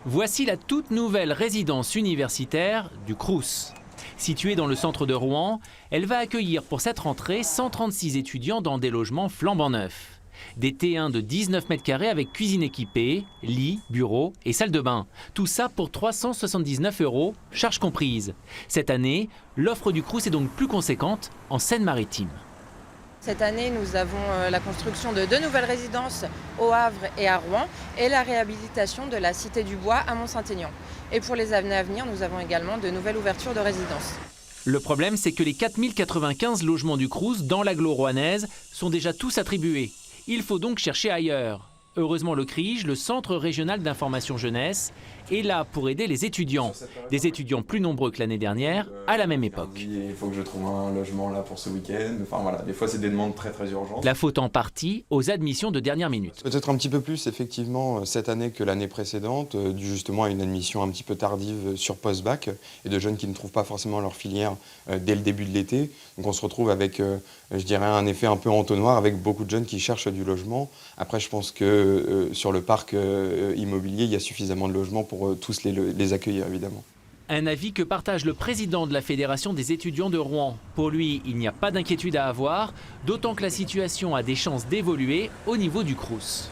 Voici la toute nouvelle résidence universitaire du Crous. Située dans le centre de Rouen, elle va accueillir pour cette rentrée 136 étudiants dans des logements flambant neufs. Des T1 de 19 mètres carrés avec cuisine équipée, lit, bureau et salle de bain. Tout ça pour 379 €, charges comprises. Cette année, l'offre du Crous est donc plus conséquente en Seine-Maritime. Cette année, nous avons la construction de 2 nouvelles résidences au Havre et à Rouen et la réhabilitation de la Cité du Bois à Mont-Saint-Aignan. Et pour les années à venir, nous avons également de nouvelles ouvertures de résidences. Le problème, c'est que les 4095 logements du Crous dans l'agglo rouennaise sont déjà tous attribués. Il faut donc chercher ailleurs. Heureusement, le CRIJ, le Centre régional d'information jeunesse, est là pour aider les étudiants. Des étudiants plus nombreux que l'année dernière, à la même époque. Il faut que je trouve un logement là pour ce week-end. Enfin voilà, des fois c'est des demandes très urgentes. La faute en partie aux admissions de dernière minute. Peut-être un petit peu plus effectivement cette année que l'année précédente, dû justement à une admission un petit peu tardive sur post-bac et de jeunes qui ne trouvent pas forcément leur filière dès le début de l'été. Donc on se retrouve avec, je dirais, un effet un peu entonnoir avec beaucoup de jeunes qui cherchent du logement. Après, je pense que sur le parc immobilier, il y a suffisamment de logements pour tous les accueillir évidemment. Un avis que partage le président de la Fédération des étudiants de Rouen. Pour lui, il n'y a pas d'inquiétude à avoir, d'autant que la situation a des chances d'évoluer au niveau du Crous.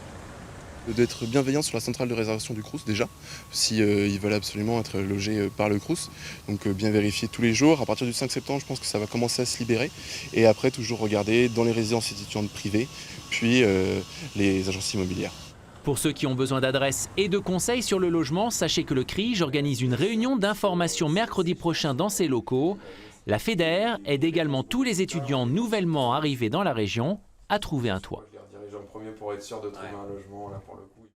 D'être bienveillant sur la centrale de réservation du Crous déjà, si ils veulent absolument être logés par le Crous. Donc bien vérifier tous les jours. À partir du 5 septembre, je pense que ça va commencer à se libérer. Et après, toujours regarder dans les résidences étudiantes privées, puis les agences immobilières. Pour ceux qui ont besoin d'adresses et de conseils sur le logement, sachez que le CRIJ organise une réunion d'information mercredi prochain dans ses locaux. La FEDER aide également tous les étudiants nouvellement arrivés dans la région à trouver un toit. Je les rediriger en premier pour être sûr de trouver un logement là pour le coup.